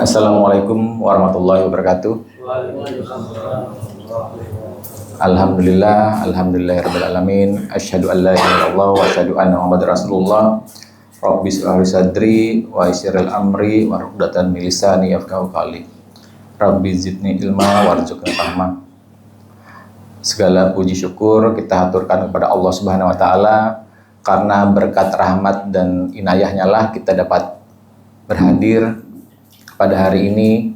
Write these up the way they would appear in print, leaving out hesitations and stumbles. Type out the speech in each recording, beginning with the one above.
Assalamualaikum warahmatullahi wabarakatuh. Alhamdulillahirabbil alamin. Asyhadu an la ilaha illallah wa asyhadu anna Muhammadar Rasulullah. Rabbi shrah li sadri wa yassir amri wahlul min lisani yafqahu qawli. Rabbi zidni ilma warzuqni fahma. Segala puji syukur kita haturkan kepada Allah Subhanahu wa taala, karena berkat rahmat dan inayahnya lah kita dapat berhadir pada hari ini,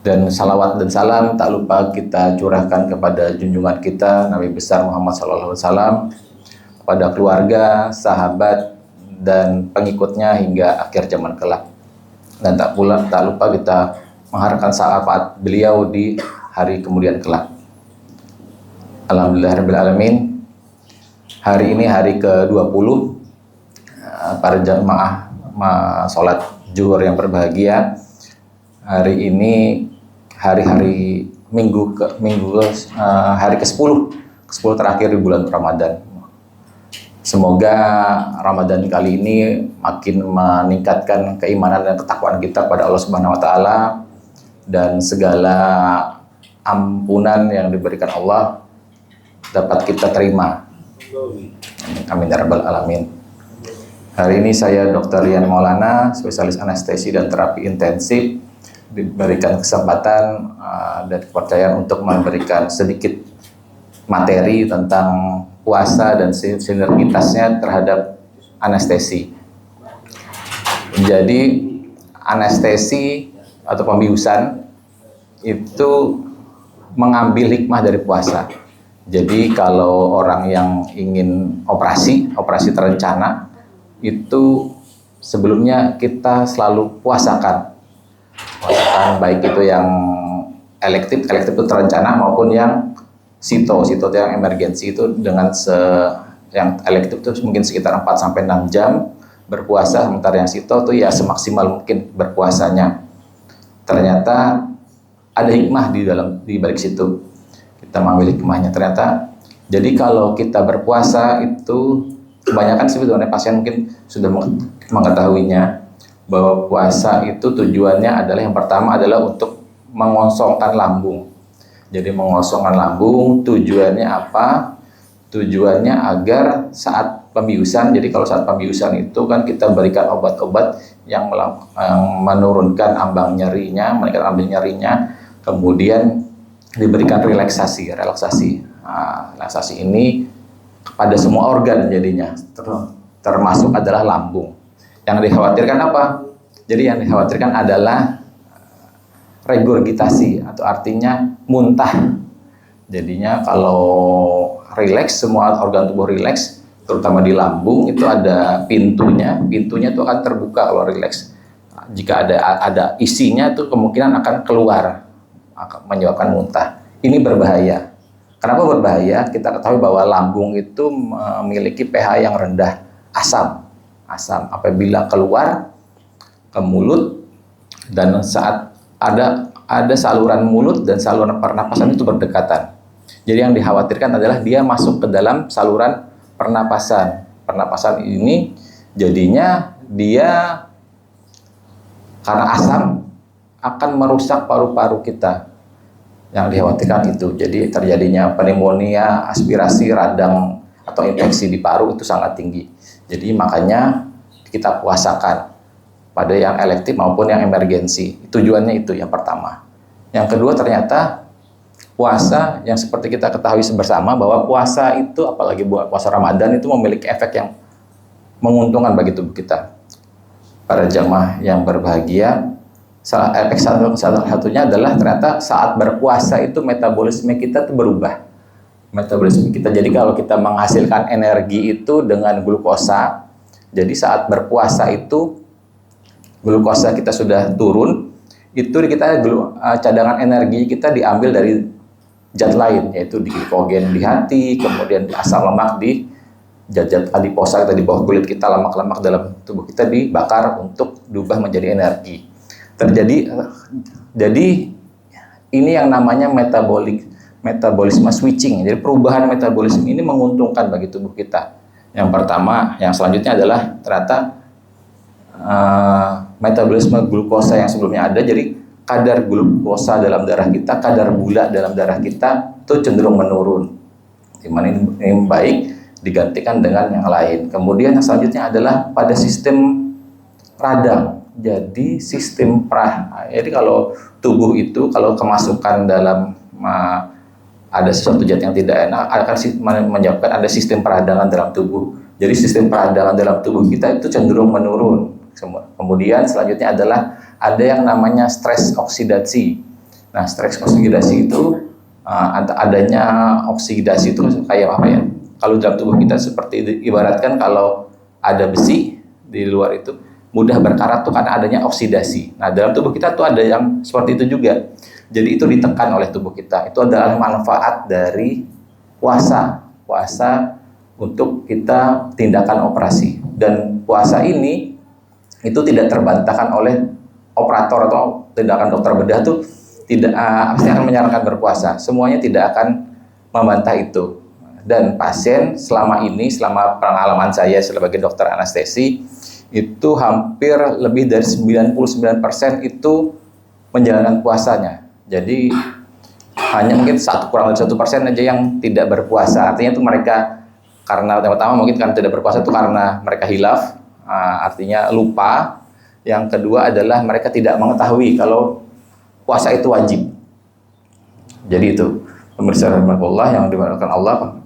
dan salawat dan salam tak lupa kita curahkan kepada junjungan kita Nabi besar Muhammad SAW, kepada keluarga, sahabat dan pengikutnya hingga akhir zaman kelak. Dan tak lupa kita mengharapkan syafaat beliau di hari kemudian kelak. Alhamdulillahirabbil alamin. Hari ini hari ke-20 para jamaah sholat zuhur yang berbahagia. Hari ini hari-hari hari ke-10 terakhir di bulan Ramadan. Semoga Ramadan kali ini makin meningkatkan keimanan dan ketakwaan kita pada Allah Subhanahu wa taala, dan segala ampunan yang diberikan Allah dapat kita terima. Amin ya rabbal alamin. Hari ini saya Dr. Rian Maulana, spesialis anestesi dan terapi intensif, diberikan kesempatan dan kepercayaan untuk memberikan sedikit materi tentang puasa dan sinergitasnya terhadap anestesi. Jadi anestesi atau pembiusan itu mengambil hikmah dari puasa. Jadi kalau orang yang ingin operasi terencana, itu sebelumnya kita selalu puasakan baik itu yang elektif itu terencana, maupun yang sito itu yang emergensi, itu dengan yang elektif itu mungkin sekitar 4-6 jam berpuasa, sementara yang sito itu ya semaksimal mungkin berpuasanya. Ternyata ada hikmah di balik situ. Kita mengambil hikmahnya ternyata. Jadi kalau kita berpuasa itu kebanyakan sebetulnya pasien mungkin sudah mengetahuinya, bahwa puasa itu tujuannya adalah, yang pertama adalah untuk mengosongkan lambung. Jadi mengosongkan lambung tujuannya apa? Tujuannya agar saat pembiusan, jadi kalau saat pembiusan itu kan kita berikan obat-obat yang menurunkan ambang nyerinya, kemudian diberikan relaksasi. Nah, relaksasi ini pada semua organ jadinya, termasuk adalah lambung. Yang dikhawatirkan apa? Jadi yang dikhawatirkan adalah regurgitasi, atau artinya muntah. Jadinya kalau rileks, semua organ tubuh rileks, terutama di lambung itu ada pintunya itu akan terbuka kalau rileks. Jika ada isinya itu kemungkinan akan keluar, akan menyebabkan muntah. Ini berbahaya. Kenapa berbahaya? Kita ketahui bahwa lambung itu memiliki pH yang rendah, asam. Apabila keluar ke mulut, dan saat ada saluran mulut dan saluran pernapasan itu berdekatan. Jadi yang dikhawatirkan adalah dia masuk ke dalam saluran pernapasan. Pernapasan ini jadinya dia karena asam akan merusak paru-paru kita. Yang dikhawatirkan itu. Jadi terjadinya pneumonia, aspirasi, radang atau infeksi di paru itu sangat tinggi. Jadi makanya kita puasakan pada yang elektif maupun yang emergensi. Tujuannya itu yang pertama. Yang kedua, ternyata puasa yang seperti kita ketahui bersama, bahwa puasa itu, apalagi buat puasa Ramadan, itu memiliki efek yang menguntungkan bagi tubuh kita. Para jamaah yang berbahagia, efek satunya adalah ternyata saat berpuasa itu metabolisme kita itu berubah. Metabolisme kita, jadi kalau kita menghasilkan energi itu dengan glukosa, jadi saat berpuasa itu glukosa kita sudah turun, itu kita cadangan energi kita diambil dari zat lain, yaitu di glikogen di hati, kemudian di asam lemak di zat adiposa kita di bawah kulit kita, lemak-lemak dalam tubuh kita dibakar untuk diubah menjadi energi. Jadi ini yang namanya metabolisme switching. Jadi perubahan metabolisme ini menguntungkan bagi tubuh kita. Yang pertama, yang selanjutnya adalah ternyata metabolisme glukosa yang sebelumnya ada, jadi kadar glukosa dalam darah kita, kadar gula dalam darah kita itu cenderung menurun. Dimana ini baik digantikan dengan yang lain. Kemudian yang selanjutnya adalah pada sistem radang. Jadi sistem prah. Jadi kalau tubuh itu kalau kemasukan dalam ada sesuatu zat yang tidak enak akan menyebabkan ada sistem peradangan dalam tubuh. Jadi sistem peradangan dalam tubuh kita itu cenderung menurun. Kemudian selanjutnya adalah ada yang namanya stres oksidasi. Nah, stres oksidasi itu adanya oksidasi itu kayak apa ya? Kalau dalam tubuh kita seperti ibaratkan kalau ada besi di luar itu mudah berkarat tuh karena adanya oksidasi. Nah, dalam tubuh kita tuh ada yang seperti itu juga. Jadi itu ditekan oleh tubuh kita. Itu adalah manfaat dari puasa. Puasa untuk kita tindakan operasi. Dan puasa ini itu tidak terbantahkan oleh operator atau tindakan dokter bedah tuh tidak pasti akan menyarankan berpuasa. Semuanya tidak akan membantah itu. Dan pasien selama pengalaman saya sebagai dokter anestesi itu hampir lebih dari 99% itu menjalankan puasanya. Jadi hanya mungkin kurang dari 1% aja yang tidak berpuasa. Artinya itu mereka karena yang pertama mungkin karena tidak berpuasa itu karena mereka hilaf, artinya lupa. Yang kedua adalah mereka tidak mengetahui kalau puasa itu wajib. Jadi itu pemirsa rahimakumullah yang dimuliakan Allah,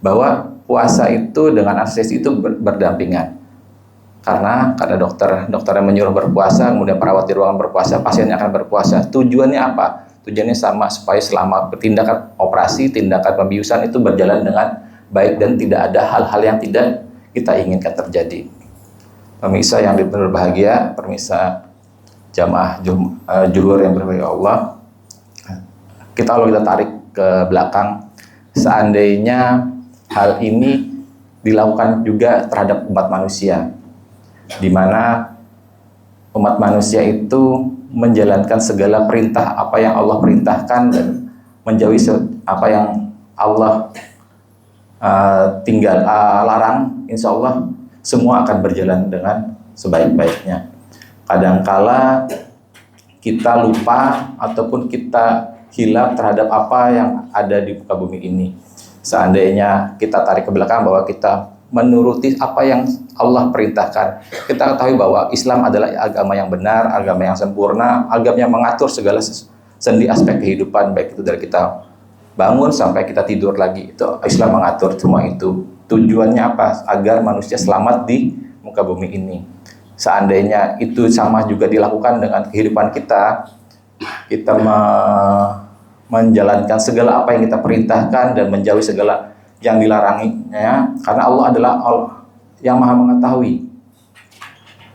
bahwa puasa itu dengan anestesi itu berdampingan. Karena dokter yang menyuruh berpuasa, kemudian perawat di ruangan berpuasa, pasiennya akan berpuasa. Tujuannya apa? Tujuannya sama, supaya selama tindakan operasi, tindakan pembiusan itu berjalan dengan baik dan tidak ada hal-hal yang tidak kita inginkan terjadi. Pemirsa yang berbahagia, pemirsa jamaah juhur yang berbahagia Allah, kalau kita tarik ke belakang, seandainya hal ini dilakukan juga terhadap umat manusia, di mana umat manusia itu menjalankan segala perintah apa yang Allah perintahkan dan menjauhi apa yang Allah larang, insya Allah semua akan berjalan dengan sebaik-baiknya. Kadangkala kita lupa ataupun kita hilaf terhadap apa yang ada di muka bumi ini. Seandainya kita tarik ke belakang bahwa kita menuruti apa yang Allah perintahkan, kita ketahui bahwa Islam adalah agama yang benar, agama yang sempurna, agama yang mengatur segala sendi aspek kehidupan, baik itu dari kita bangun sampai kita tidur lagi, itu Islam mengatur semua itu. Tujuannya apa? Agar manusia selamat di muka bumi ini. Seandainya itu sama juga dilakukan dengan kehidupan kita, kita menjalankan segala apa yang kita perintahkan dan menjauhi segala yang dilaranginya, karena Allah adalah Allah yang maha mengetahui.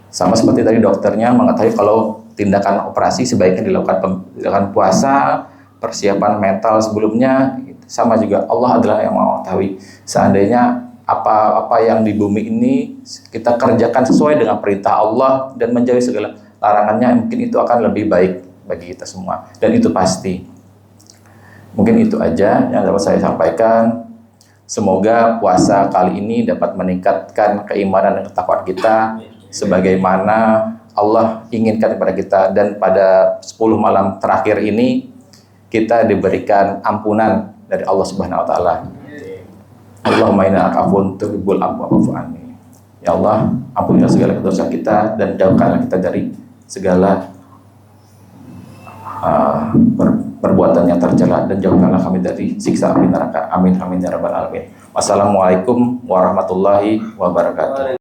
Sama seperti tadi dokternya mengetahui kalau tindakan operasi sebaiknya dilakukan puasa, persiapan mental sebelumnya, sama juga Allah adalah yang maha mengetahui. Seandainya apa yang di bumi ini kita kerjakan sesuai dengan perintah Allah dan menjauhi segala larangannya, mungkin itu akan lebih baik bagi kita semua, dan itu pasti. Mungkin itu aja yang dapat saya sampaikan. Semoga puasa kali ini dapat meningkatkan keimanan dan ketakwaan kita sebagaimana Allah inginkan kepada kita, dan pada 10 malam terakhir ini kita diberikan ampunan dari Allah Subhanahu wa taala. Allahumma inna afun tuhibbul afwa fa'fu anni. Ya Allah, ampunilah segala dosa kita dan jauhkanlah kita dari segala perbuatan yang tercela, dan jauhkanlah kami dari siksa api neraka. Amin amin ya rabbal alamin. Wassalamualaikum warahmatullahi wabarakatuh.